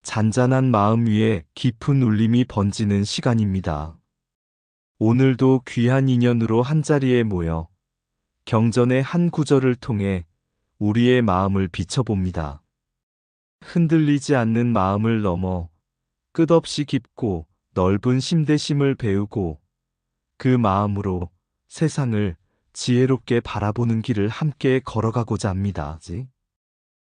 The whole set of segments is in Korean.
잔잔한 마음 위에 깊은 울림이 번지는 시간입니다. 오늘도 귀한 인연으로 한자리에 모여 경전의 한 구절을 통해 우리의 마음을 비춰봅니다. 흔들리지 않는 마음을 넘어 끝없이 깊고 넓은 심대심을 배우고 그 마음으로 세상을 지혜롭게 바라보는 길을 함께 걸어가고자 합니다.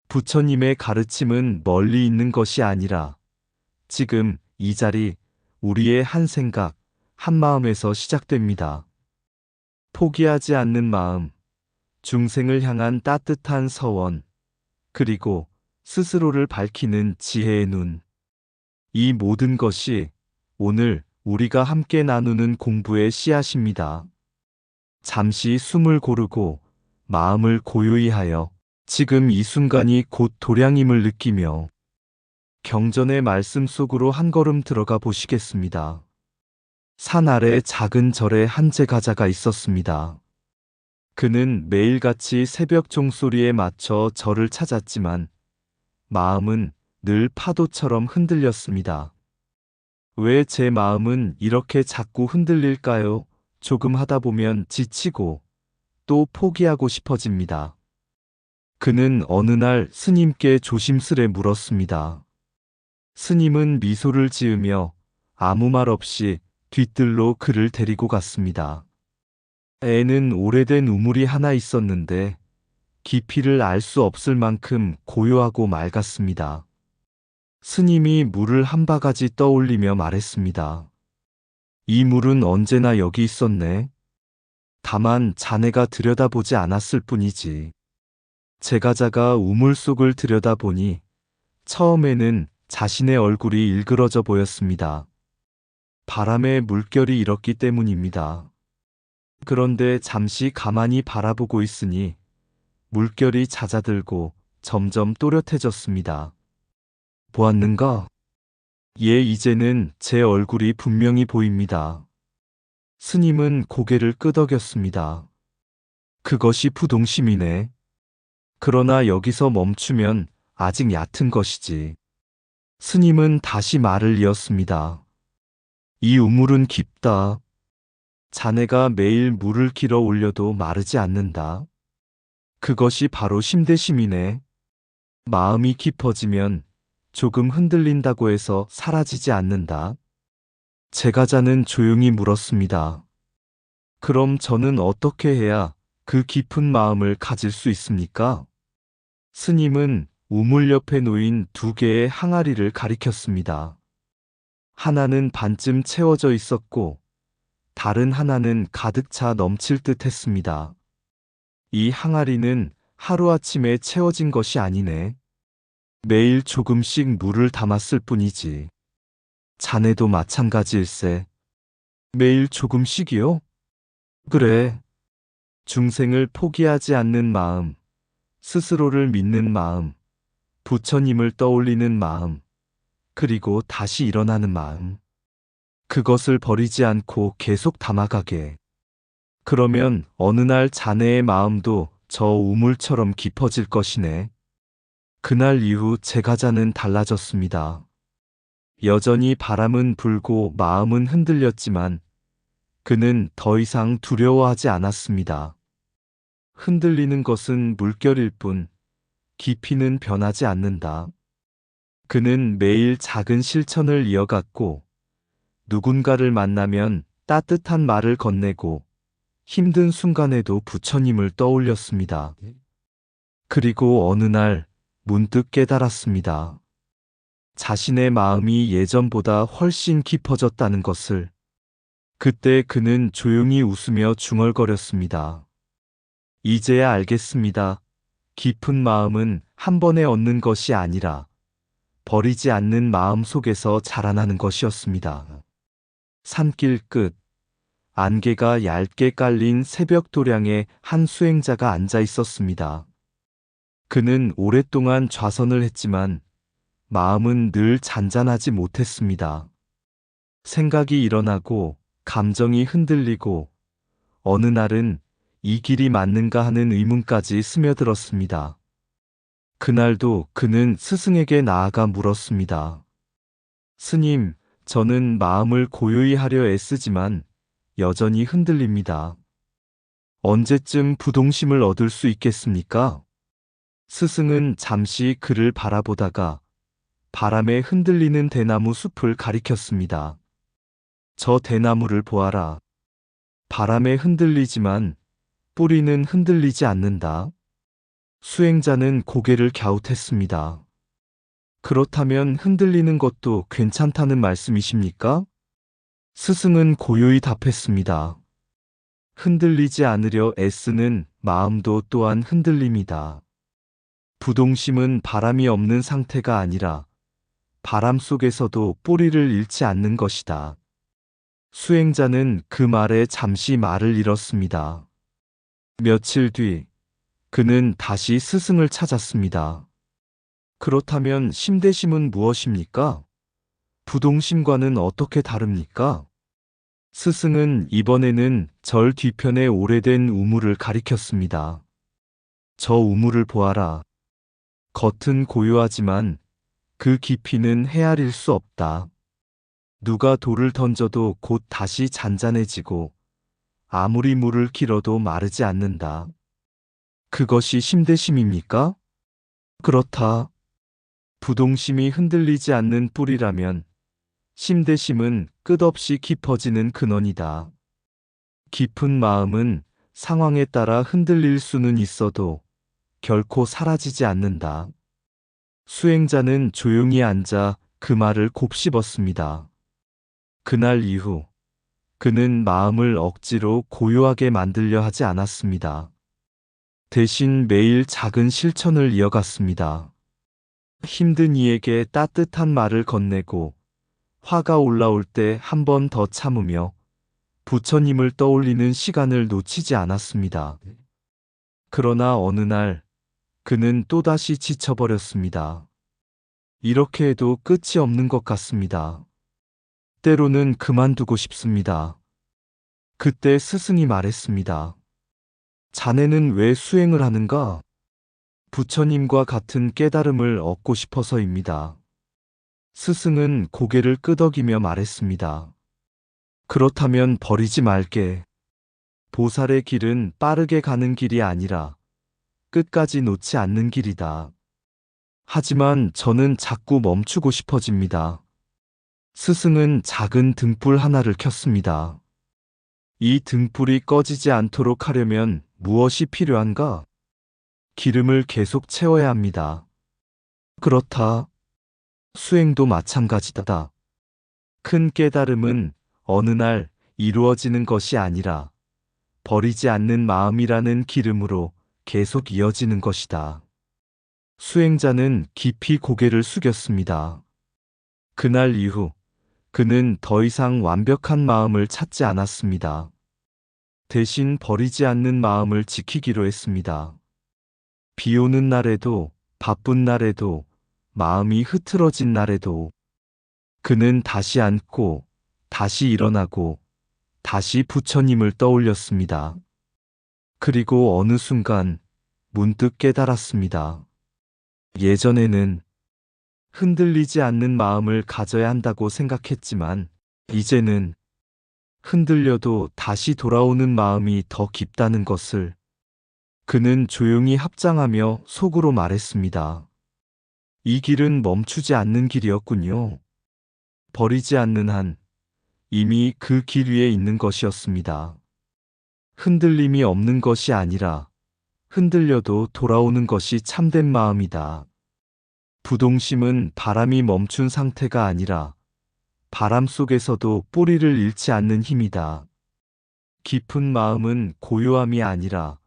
부처님의 가르침은 멀리 있는 것이 아니라 지금 이 자리 우리의 한 생각, 한 마음에서 시작됩니다. 포기하지 않는 마음, 중생을 향한 따뜻한 서원, 그리고 스스로를 밝히는 지혜의 눈. 이 모든 것이 오늘 우리가 함께 나누는 공부의 씨앗입니다. 잠시 숨을 고르고 마음을 고요히 하여 지금 이 순간이 곧 도량임을 느끼며 경전의 말씀 속으로 한 걸음 들어가 보시겠습니다. 산 아래 작은 절에 한 제가자가 있었습니다. 그는 매일같이 새벽 종소리에 맞춰 절을 찾았지만 마음은 늘 파도처럼 흔들렸습니다. 왜 제 마음은 이렇게 자꾸 흔들릴까요? 조금 하다 보면 지치고 또 포기하고 싶어집니다. 그는 어느 날 스님께 조심스레 물었습니다. 스님은 미소를 지으며 아무 말 없이 뒤뜰로 그를 데리고 갔습니다. 애는 오래된 우물이 하나 있었는데 깊이를 알 수 없을 만큼 고요하고 맑았습니다. 스님이 물을 한 바가지 떠올리며 말했습니다. 이 물은 언제나 여기 있었네. 다만 자네가 들여다보지 않았을 뿐이지. 제가자가 우물 속을 들여다보니 처음에는 자신의 얼굴이 일그러져 보였습니다. 바람에 물결이 일었기 때문입니다. 그런데 잠시 가만히 바라보고 있으니 물결이 잦아들고 점점 또렷해졌습니다. 보았는가? 예, 이제는 제 얼굴이 분명히 보입니다. 스님은 고개를 끄덕였습니다. 그것이 부동심이네. 그러나 여기서 멈추면 아직 얕은 것이지. 스님은 다시 말을 이었습니다. 이 우물은 깊다. 자네가 매일 물을 길어 올려도 마르지 않는다. 그것이 바로 심대심이네. 마음이 깊어지면 조금 흔들린다고 해서 사라지지 않는다. 제가자는 조용히 물었습니다. 그럼 저는 어떻게 해야 그 깊은 마음을 가질 수 있습니까? 스님은 우물 옆에 놓인 두 개의 항아리를 가리켰습니다. 하나는 반쯤 채워져 있었고 다른 하나는 가득 차 넘칠 듯 했습니다. 이 항아리는 하루아침에 채워진 것이 아니네. 매일 조금씩 물을 담았을 뿐이지. 자네도 마찬가지일세. 매일 조금씩이요? 그래. 중생을 포기하지 않는 마음, 스스로를 믿는 마음, 부처님을 떠올리는 마음, 그리고 다시 일어나는 마음. 그것을 버리지 않고 계속 담아가게. 그러면 어느 날 자네의 마음도 저 우물처럼 깊어질 것이네. 그날 이후 제가자는 달라졌습니다. 여전히 바람은 불고 마음은 흔들렸지만 그는 더 이상 두려워하지 않았습니다. 흔들리는 것은 물결일 뿐 깊이는 변하지 않는다. 그는 매일 작은 실천을 이어갔고 누군가를 만나면 따뜻한 말을 건네고 힘든 순간에도 부처님을 떠올렸습니다. 그리고 어느 날 문득 깨달았습니다. 자신의 마음이 예전보다 훨씬 깊어졌다는 것을. 그때 그는 조용히 웃으며 중얼거렸습니다. 이제야 알겠습니다. 깊은 마음은 한 번에 얻는 것이 아니라 버리지 않는 마음 속에서 자라나는 것이었습니다. 산길 끝, 안개가 얇게 깔린 새벽 도량에 한 수행자가 앉아 있었습니다. 그는 오랫동안 좌선을 했지만 마음은 늘 잔잔하지 못했습니다. 생각이 일어나고 감정이 흔들리고 어느 날은 이 길이 맞는가 하는 의문까지 스며들었습니다. 그날도 그는 스승에게 나아가 물었습니다. 스님, 저는 마음을 고요히 하려 애쓰지만 여전히 흔들립니다. 언제쯤 부동심을 얻을 수 있겠습니까? 스승은 잠시 그를 바라보다가 바람에 흔들리는 대나무 숲을 가리켰습니다. 저 대나무를 보아라. 바람에 흔들리지만 뿌리는 흔들리지 않는다. 수행자는 고개를 갸웃했습니다. 그렇다면 흔들리는 것도 괜찮다는 말씀이십니까? 스승은 고요히 답했습니다. 흔들리지 않으려 애쓰는 마음도 또한 흔들림이다. 부동심은 바람이 없는 상태가 아니라 바람 속에서도 뿌리를 잃지 않는 것이다. 수행자는 그 말에 잠시 말을 잃었습니다. 며칠 뒤, 그는 다시 스승을 찾았습니다. 그렇다면 심대심은 무엇입니까? 부동심과는 어떻게 다릅니까? 스승은 이번에는 절 뒤편에 오래된 우물을 가리켰습니다. 저 우물을 보아라. 겉은 고요하지만 그 깊이는 헤아릴 수 없다. 누가 돌을 던져도 곧 다시 잔잔해지고 아무리 물을 길어도 마르지 않는다. 그것이 심대심입니까? 그렇다. 부동심이 흔들리지 않는 뿌리라면 심대심은 끝없이 깊어지는 근원이다. 깊은 마음은 상황에 따라 흔들릴 수는 있어도 결코 사라지지 않는다. 수행자는 조용히 앉아 그 말을 곱씹었습니다. 그날 이후 그는 마음을 억지로 고요하게 만들려 하지 않았습니다. 대신 매일 작은 실천을 이어갔습니다. 힘든 이에게 따뜻한 말을 건네고 화가 올라올 때 한 번 더 참으며 부처님을 떠올리는 시간을 놓치지 않았습니다. 그러나 어느 날 그는 또다시 지쳐버렸습니다. 이렇게 해도 끝이 없는 것 같습니다. 때로는 그만두고 싶습니다. 그때 스승이 말했습니다. 자네는 왜 수행을 하는가? 부처님과 같은 깨달음을 얻고 싶어서입니다. 스승은 고개를 끄덕이며 말했습니다. 그렇다면 버리지 말게. 보살의 길은 빠르게 가는 길이 아니라 끝까지 놓지 않는 길이다. 하지만 저는 자꾸 멈추고 싶어집니다. 스승은 작은 등불 하나를 켰습니다. 이 등불이 꺼지지 않도록 하려면 무엇이 필요한가? 기름을 계속 채워야 합니다. 그렇다. 수행도 마찬가지다. 큰 깨달음은 어느 날 이루어지는 것이 아니라 버리지 않는 마음이라는 기름으로 계속 이어지는 것이다. 수행자는 깊이 고개를 숙였습니다. 그날 이후 그는 더 이상 완벽한 마음을 찾지 않았습니다. 대신 버리지 않는 마음을 지키기로 했습니다. 비 오는 날에도, 바쁜 날에도, 마음이 흐트러진 날에도 그는 다시 앉고, 다시 일어나고, 다시 부처님을 떠올렸습니다. 그리고 어느 순간 문득 깨달았습니다. 예전에는 흔들리지 않는 마음을 가져야 한다고 생각했지만, 이제는 흔들려도 다시 돌아오는 마음이 더 깊다는 것을 그는 조용히 합장하며 속으로 말했습니다. 이 길은 멈추지 않는 길이었군요. 버리지 않는 한 이미 그 길 위에 있는 것이었습니다. 흔들림이 없는 것이 아니라 흔들려도 돌아오는 것이 참된 마음이다. 부동심은 바람이 멈춘 상태가 아니라 바람 속에서도 뿌리를 잃지 않는 힘이다. 깊은 마음은 고요함이 아니라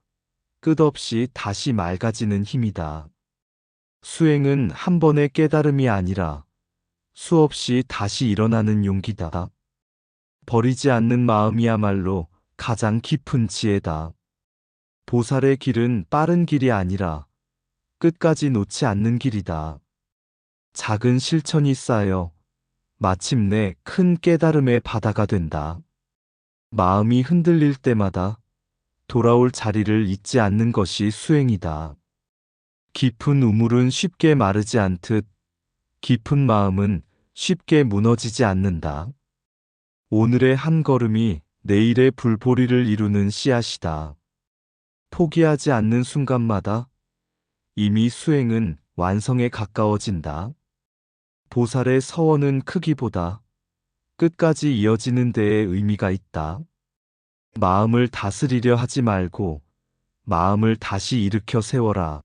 끝없이 다시 맑아지는 힘이다. 수행은 한 번의 깨달음이 아니라 수없이 다시 일어나는 용기다. 버리지 않는 마음이야말로 가장 깊은 지혜다. 보살의 길은 빠른 길이 아니라 끝까지 놓지 않는 길이다. 작은 실천이 쌓여 마침내 큰 깨달음의 바다가 된다. 마음이 흔들릴 때마다 돌아올 자리를 잊지 않는 것이 수행이다. 깊은 우물은 쉽게 마르지 않듯 깊은 마음은 쉽게 무너지지 않는다. 오늘의 한 걸음이 내일의 불보리를 이루는 씨앗이다. 포기하지 않는 순간마다 이미 수행은 완성에 가까워진다. 보살의 서원은 크기보다 끝까지 이어지는 데에 의미가 있다. 마음을 다스리려 하지 말고 마음을 다시 일으켜 세워라.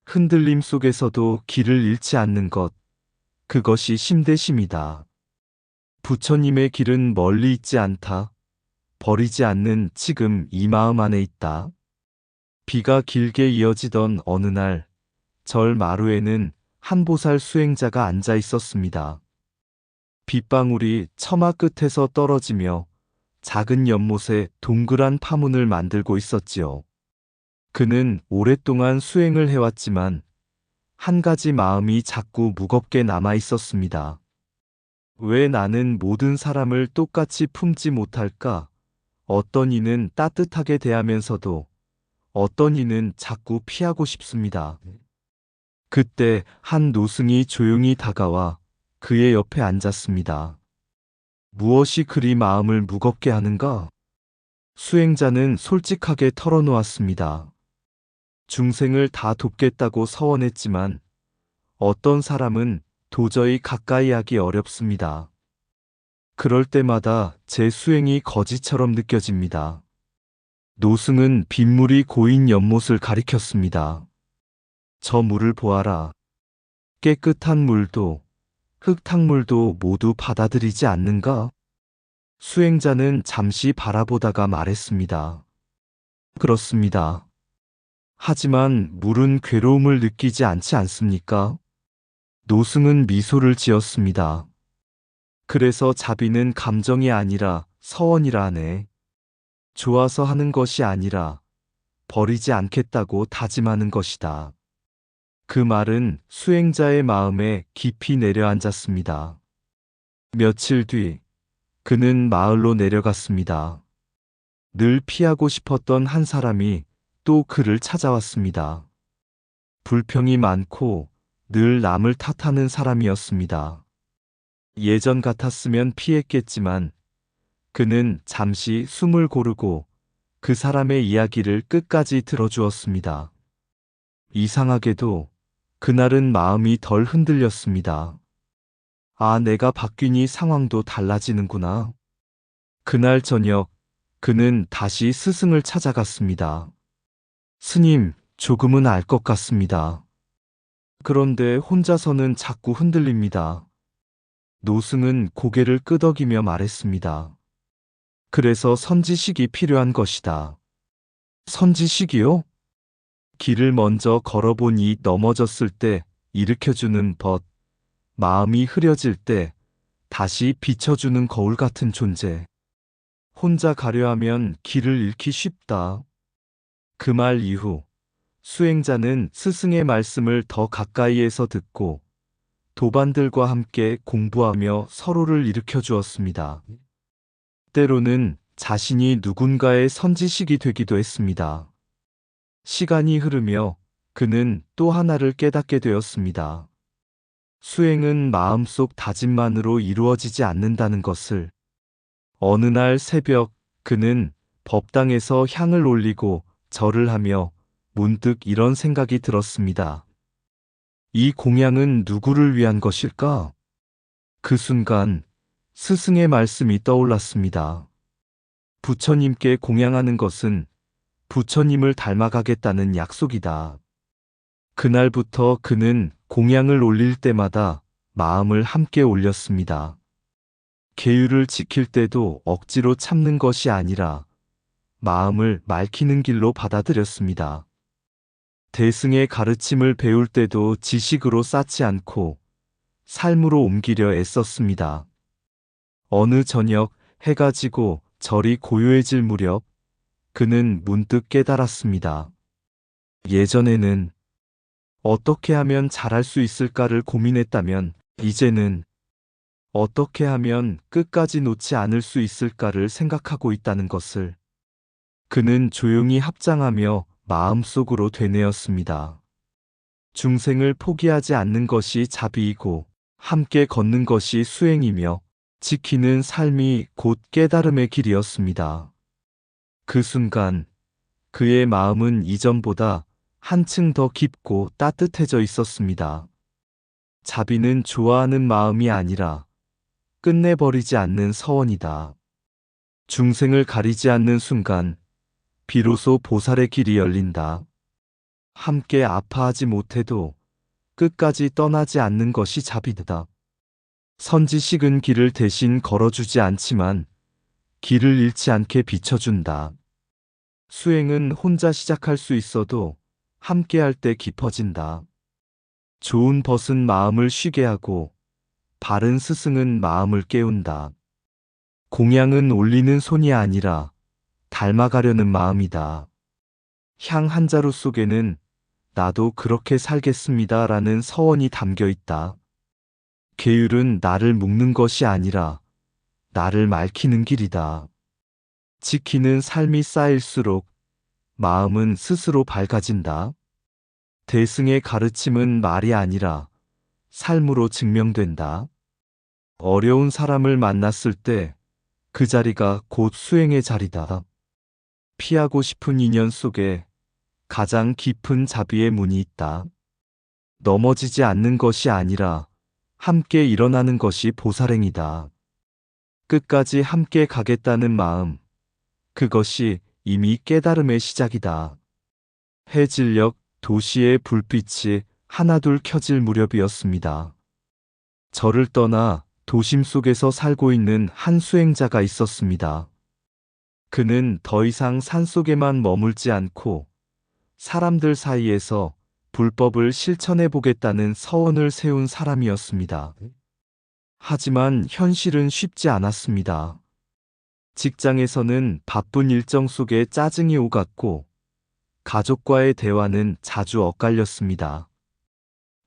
흔들림 속에서도 길을 잃지 않는 것, 그것이 심대심이다. 부처님의 길은 멀리 있지 않다. 버리지 않는 지금 이 마음 안에 있다. 비가 길게 이어지던 어느 날, 절 마루에는 한 보살 수행자가 앉아 있었습니다. 빗방울이 처마 끝에서 떨어지며 작은 연못에 동그란 파문을 만들고 있었지요. 그는 오랫동안 수행을 해왔지만 한 가지 마음이 자꾸 무겁게 남아 있었습니다. 왜 나는 모든 사람을 똑같이 품지 못할까? 어떤 이는 따뜻하게 대하면서도 어떤 이는 자꾸 피하고 싶습니다. 그때 한 노승이 조용히 다가와 그의 옆에 앉았습니다. 무엇이 그리 마음을 무겁게 하는가? 수행자는 솔직하게 털어놓았습니다. 중생을 다 돕겠다고 서원했지만 어떤 사람은 도저히 가까이 하기 어렵습니다. 그럴 때마다 제 수행이 거지처럼 느껴집니다. 노승은 빗물이 고인 연못을 가리켰습니다. 저 물을 보아라. 깨끗한 물도 흙탕물도 모두 받아들이지 않는가? 수행자는 잠시 바라보다가 말했습니다. 그렇습니다. 하지만 물은 괴로움을 느끼지 않지 않습니까? 노승은 미소를 지었습니다. 그래서 자비는 감정이 아니라 서원이라 하네. 좋아서 하는 것이 아니라 버리지 않겠다고 다짐하는 것이다. 그 말은 수행자의 마음에 깊이 내려앉았습니다. 며칠 뒤 그는 마을로 내려갔습니다. 늘 피하고 싶었던 한 사람이 또 그를 찾아왔습니다. 불평이 많고 늘 남을 탓하는 사람이었습니다. 예전 같았으면 피했겠지만 그는 잠시 숨을 고르고 그 사람의 이야기를 끝까지 들어주었습니다. 이상하게도 그날은 마음이 덜 흔들렸습니다. 아, 내가 바뀌니 상황도 달라지는구나. 그날 저녁 그는 다시 스승을 찾아갔습니다. 스님, 조금은 알 것 같습니다. 그런데 혼자서는 자꾸 흔들립니다. 노승은 고개를 끄덕이며 말했습니다. 그래서 선지식이 필요한 것이다. 선지식이요? 길을 먼저 걸어보니 넘어졌을 때 일으켜주는 벗, 마음이 흐려질 때 다시 비춰주는 거울 같은 존재. 혼자 가려 하면 길을 잃기 쉽다. 그 말 이후 수행자는 스승의 말씀을 더 가까이에서 듣고 도반들과 함께 공부하며 서로를 일으켜 주었습니다. 때로는 자신이 누군가의 선지식이 되기도 했습니다. 시간이 흐르며 그는 또 하나를 깨닫게 되었습니다. 수행은 마음속 다짐만으로 이루어지지 않는다는 것을. 어느 날 새벽 그는 법당에서 향을 올리고 절을 하며 문득 이런 생각이 들었습니다. 이 공양은 누구를 위한 것일까? 그 순간 스승의 말씀이 떠올랐습니다. 부처님께 공양하는 것은 부처님을 닮아가겠다는 약속이다. 그날부터 그는 공양을 올릴 때마다 마음을 함께 올렸습니다. 계율을 지킬 때도 억지로 참는 것이 아니라 마음을 맑히는 길로 받아들였습니다. 대승의 가르침을 배울 때도 지식으로 쌓지 않고 삶으로 옮기려 애썼습니다. 어느 저녁 해가 지고 절이 고요해질 무렵 그는 문득 깨달았습니다. 예전에는 어떻게 하면 잘할 수 있을까를 고민했다면 이제는 어떻게 하면 끝까지 놓지 않을 수 있을까를 생각하고 있다는 것을. 그는 조용히 합장하며 마음속으로 되뇌었습니다. 중생을 포기하지 않는 것이 자비이고 함께 걷는 것이 수행이며 지키는 삶이 곧 깨달음의 길이었습니다. 그 순간 그의 마음은 이전보다 한층 더 깊고 따뜻해져 있었습니다. 자비는 좋아하는 마음이 아니라 끝내버리지 않는 서원이다. 중생을 가리지 않는 순간 비로소 보살의 길이 열린다. 함께 아파하지 못해도 끝까지 떠나지 않는 것이 자비다. 선지식은 길을 대신 걸어주지 않지만 길을 잃지 않게 비춰준다. 수행은 혼자 시작할 수 있어도 함께할 때 깊어진다. 좋은 벗은 마음을 쉬게 하고 바른 스승은 마음을 깨운다. 공양은 올리는 손이 아니라 닮아가려는 마음이다. 향 한 자루 속에는 나도 그렇게 살겠습니다 라는 서원이 담겨 있다. 계율은 나를 묶는 것이 아니라 나를 맑히는 길이다. 지키는 삶이 쌓일수록 마음은 스스로 밝아진다. 대승의 가르침은 말이 아니라 삶으로 증명된다. 어려운 사람을 만났을 때 그 자리가 곧 수행의 자리다. 피하고 싶은 인연 속에 가장 깊은 자비의 문이 있다. 넘어지지 않는 것이 아니라 함께 일어나는 것이 보살행이다. 끝까지 함께 가겠다는 마음, 그것이 이미 깨달음의 시작이다. 해질녘 도시의 불빛이 하나둘 켜질 무렵이었습니다. 저를 떠나 도심 속에서 살고 있는 한 수행자가 있었습니다. 그는 더 이상 산속에만 머물지 않고 사람들 사이에서 불법을 실천해 보겠다는 서원을 세운 사람이었습니다. 하지만 현실은 쉽지 않았습니다. 직장에서는 바쁜 일정 속에 짜증이 오갔고 가족과의 대화는 자주 엇갈렸습니다.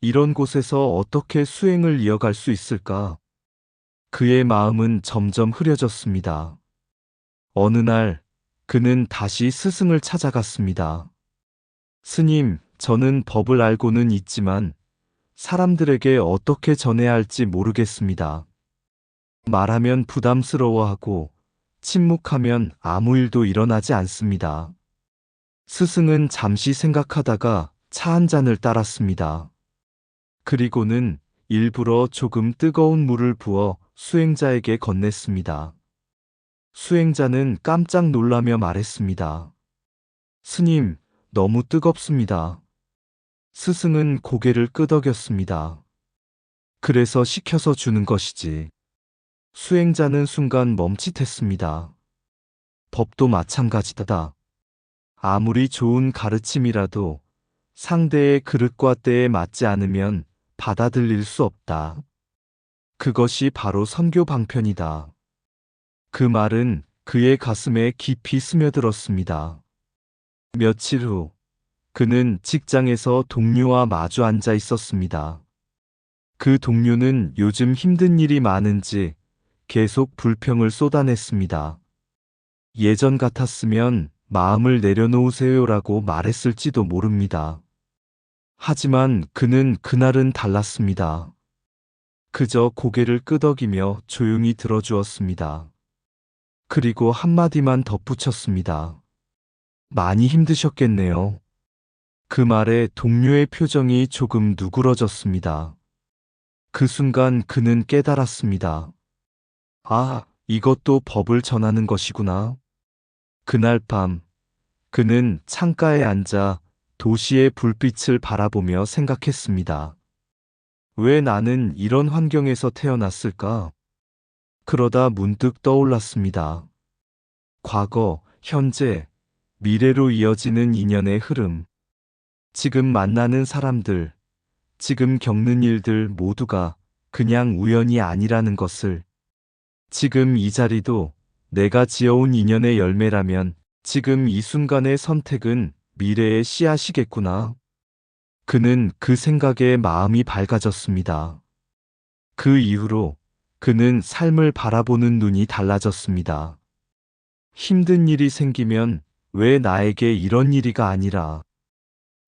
이런 곳에서 어떻게 수행을 이어갈 수 있을까? 그의 마음은 점점 흐려졌습니다. 어느 날 그는 다시 스승을 찾아갔습니다. 스님, 저는 법을 알고는 있지만 사람들에게 어떻게 전해야 할지 모르겠습니다. 말하면 부담스러워하고 침묵하면 아무 일도 일어나지 않습니다. 스승은 잠시 생각하다가 차 한 잔을 따랐습니다. 그리고는 일부러 조금 뜨거운 물을 부어 수행자에게 건넸습니다. 수행자는 깜짝 놀라며 말했습니다. 스님, 너무 뜨겁습니다. 스승은 고개를 끄덕였습니다. 그래서 식혀서 주는 것이지. 수행자는 순간 멈칫했습니다. 법도 마찬가지다. 아무리 좋은 가르침이라도 상대의 그릇과 때에 맞지 않으면 받아들일 수 없다. 그것이 바로 선교 방편이다. 그 말은 그의 가슴에 깊이 스며들었습니다. 며칠 후 그는 직장에서 동료와 마주 앉아 있었습니다. 그 동료는 요즘 힘든 일이 많은지 계속 불평을 쏟아냈습니다. 예전 같았으면 마음을 내려놓으세요라고 말했을지도 모릅니다. 하지만 그는 그날은 달랐습니다. 그저 고개를 끄덕이며 조용히 들어주었습니다. 그리고 한마디만 덧붙였습니다. 많이 힘드셨겠네요. 그 말에 동료의 표정이 조금 누그러졌습니다. 그 순간 그는 깨달았습니다. 아, 이것도 법을 전하는 것이구나. 그날 밤, 그는 창가에 앉아 도시의 불빛을 바라보며 생각했습니다. 왜 나는 이런 환경에서 태어났을까? 그러다 문득 떠올랐습니다. 과거, 현재, 미래로 이어지는 인연의 흐름. 지금 만나는 사람들, 지금 겪는 일들 모두가 그냥 우연이 아니라는 것을. 지금 이 자리도 내가 지어온 인연의 열매라면 지금 이 순간의 선택은 미래의 씨앗이겠구나. 그는 그 생각에 마음이 밝아졌습니다. 그 이후로 그는 삶을 바라보는 눈이 달라졌습니다. 힘든 일이 생기면 왜 나에게 이런 일이가 아니라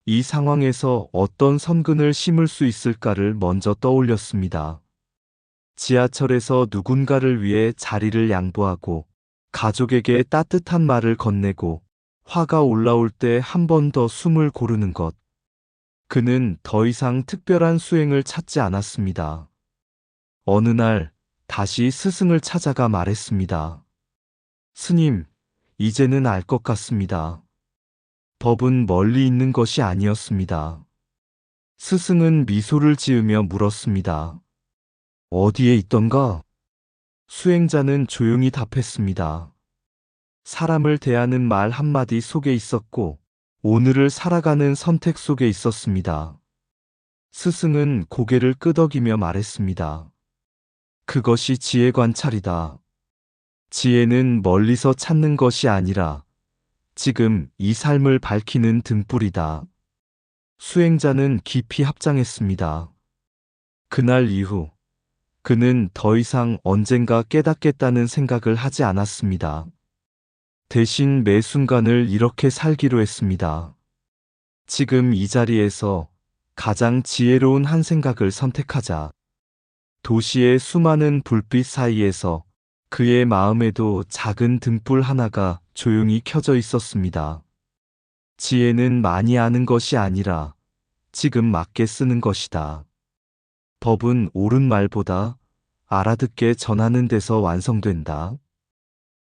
이 상황에서 어떤 선근을 심을 수 있을까를 먼저 떠올렸습니다. 지하철에서 누군가를 위해 자리를 양보하고 가족에게 따뜻한 말을 건네고 화가 올라올 때 한 번 더 숨을 고르는 것. 그는 더 이상 특별한 수행을 찾지 않았습니다. 어느 날 다시 스승을 찾아가 말했습니다. 스님, 이제는 알 것 같습니다. 법은 멀리 있는 것이 아니었습니다. 스승은 미소를 지으며 물었습니다. 어디에 있던가? 수행자는 조용히 답했습니다. 사람을 대하는 말 한마디 속에 있었고, 오늘을 살아가는 선택 속에 있었습니다. 스승은 고개를 끄덕이며 말했습니다. 그것이 지혜 관찰이다. 지혜는 멀리서 찾는 것이 아니라 지금 이 삶을 밝히는 등불이다. 수행자는 깊이 합장했습니다. 그날 이후 그는 더 이상 언젠가 깨닫겠다는 생각을 하지 않았습니다. 대신 매 순간을 이렇게 살기로 했습니다. 지금 이 자리에서 가장 지혜로운 한 생각을 선택하자. 도시의 수많은 불빛 사이에서 그의 마음에도 작은 등불 하나가 조용히 켜져 있었습니다. 지혜는 많이 아는 것이 아니라 지금 맞게 쓰는 것이다. 법은 옳은 말보다 알아듣게 전하는 데서 완성된다.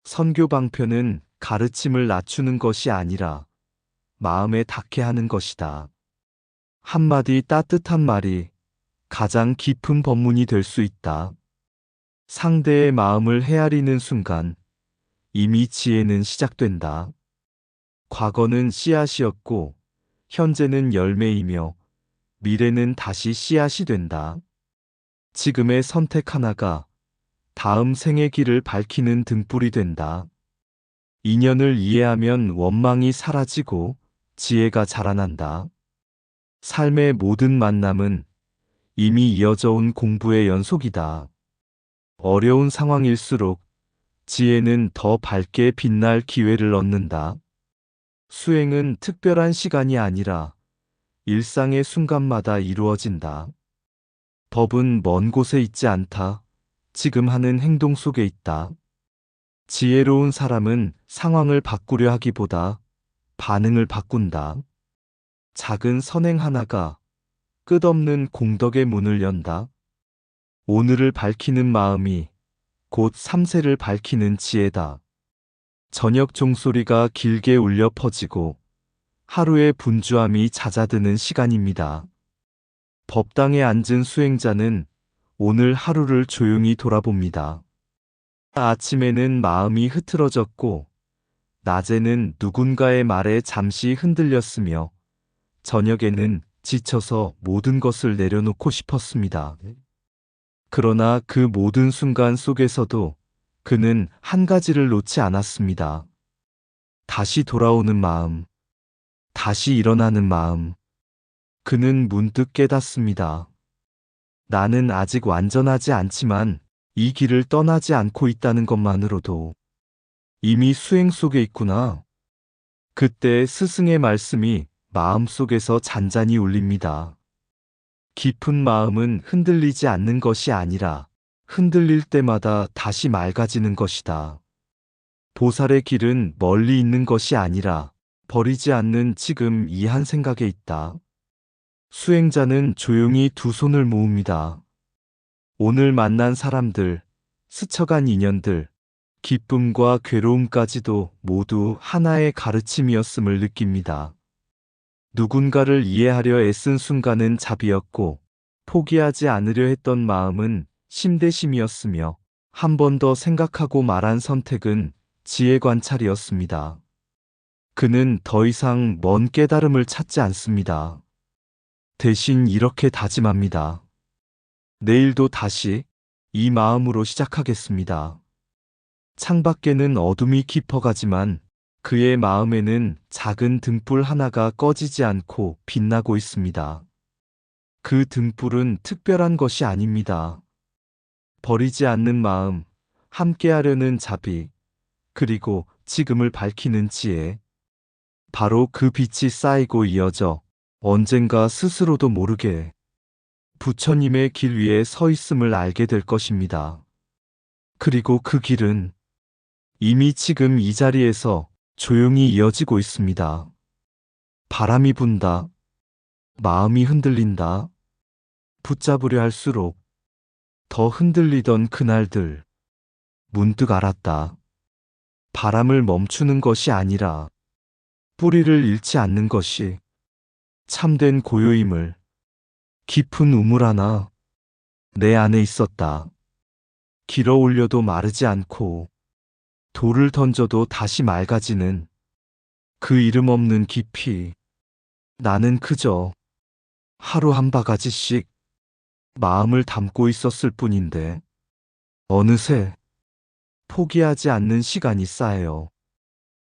선교 방편은 가르침을 낮추는 것이 아니라 마음에 닿게 하는 것이다. 한마디 따뜻한 말이 가장 깊은 법문이 될 수 있다. 상대의 마음을 헤아리는 순간 이미 지혜는 시작된다. 과거는 씨앗이었고 현재는 열매이며 미래는 다시 씨앗이 된다. 지금의 선택 하나가 다음 생의 길을 밝히는 등불이 된다. 인연을 이해하면 원망이 사라지고 지혜가 자라난다. 삶의 모든 만남은 이미 이어져 온 공부의 연속이다. 어려운 상황일수록 지혜는 더 밝게 빛날 기회를 얻는다. 수행은 특별한 시간이 아니라 일상의 순간마다 이루어진다. 법은 먼 곳에 있지 않다. 지금 하는 행동 속에 있다. 지혜로운 사람은 상황을 바꾸려 하기보다 반응을 바꾼다. 작은 선행 하나가 끝없는 공덕의 문을 연다. 오늘을 밝히는 마음이 곧 3세를 밝히는 지혜다. 저녁 종소리가 길게 울려 퍼지고 하루의 분주함이 잦아드는 시간입니다. 법당에 앉은 수행자는 오늘 하루를 조용히 돌아봅니다. 아침에는 마음이 흐트러졌고 낮에는 누군가의 말에 잠시 흔들렸으며 저녁에는 지쳐서 모든 것을 내려놓고 싶었습니다. 그러나 그 모든 순간 속에서도 그는 한 가지를 놓지 않았습니다. 다시 돌아오는 마음, 다시 일어나는 마음. 그는 문득 깨닫습니다. 나는 아직 완전하지 않지만 이 길을 떠나지 않고 있다는 것만으로도 이미 수행 속에 있구나. 그때 스승의 말씀이 마음속에서 잔잔히 울립니다. 깊은 마음은 흔들리지 않는 것이 아니라 흔들릴 때마다 다시 맑아지는 것이다. 보살의 길은 멀리 있는 것이 아니라 버리지 않는 지금 이 한 생각에 있다. 수행자는 조용히 두 손을 모읍니다. 오늘 만난 사람들, 스쳐간 인연들, 기쁨과 괴로움까지도 모두 하나의 가르침이었음을 느낍니다. 누군가를 이해하려 애쓴 순간은 자비였고 포기하지 않으려 했던 마음은 심대심이었으며 한 번 더 생각하고 말한 선택은 지혜 관찰이었습니다. 그는 더 이상 먼 깨달음을 찾지 않습니다. 대신 이렇게 다짐합니다. 내일도 다시 이 마음으로 시작하겠습니다. 창밖에는 어둠이 깊어가지만 그의 마음에는 작은 등불 하나가 꺼지지 않고 빛나고 있습니다. 그 등불은 특별한 것이 아닙니다. 버리지 않는 마음, 함께하려는 자비, 그리고 지금을 밝히는 지혜. 바로 그 빛이 쌓이고 이어져 언젠가 스스로도 모르게 부처님의 길 위에 서 있음을 알게 될 것입니다. 그리고 그 길은 이미 지금 이 자리에서 조용히 이어지고 있습니다. 바람이 분다. 마음이 흔들린다. 붙잡으려 할수록 더 흔들리던 그날들. 문득 알았다. 바람을 멈추는 것이 아니라 뿌리를 잃지 않는 것이 참된 고요임을. 깊은 우물 하나 내 안에 있었다. 길어 올려도 마르지 않고 돌을 던져도 다시 맑아지는 그 이름 없는 깊이. 나는 그저 하루 한 바가지씩 마음을 담고 있었을 뿐인데 어느새 포기하지 않는 시간이 쌓여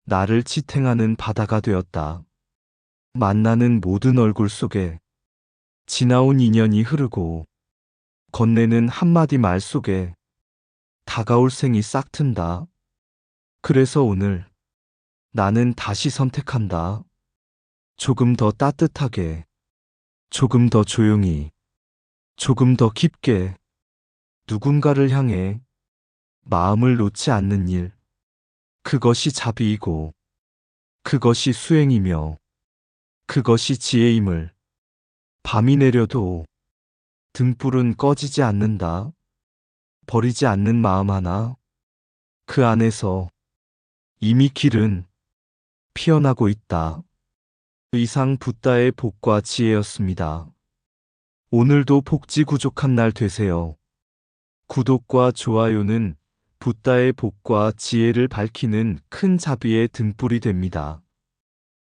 나를 지탱하는 바다가 되었다. 만나는 모든 얼굴 속에 지나온 인연이 흐르고 건네는 한마디 말 속에 다가올 생이 싹튼다. 그래서 오늘 나는 다시 선택한다. 조금 더 따뜻하게, 조금 더 조용히, 조금 더 깊게 누군가를 향해 마음을 놓지 않는 일. 그것이 자비이고, 그것이 수행이며, 그것이 지혜임을. 밤이 내려도 등불은 꺼지지 않는다. 버리지 않는 마음 하나. 그 안에서 이미 길은 피어나고 있다. 이상 붓다의 복과 지혜였습니다. 오늘도 복지구족한 날 되세요. 구독과 좋아요는 붓다의 복과 지혜를 밝히는 큰 자비의 등불이 됩니다.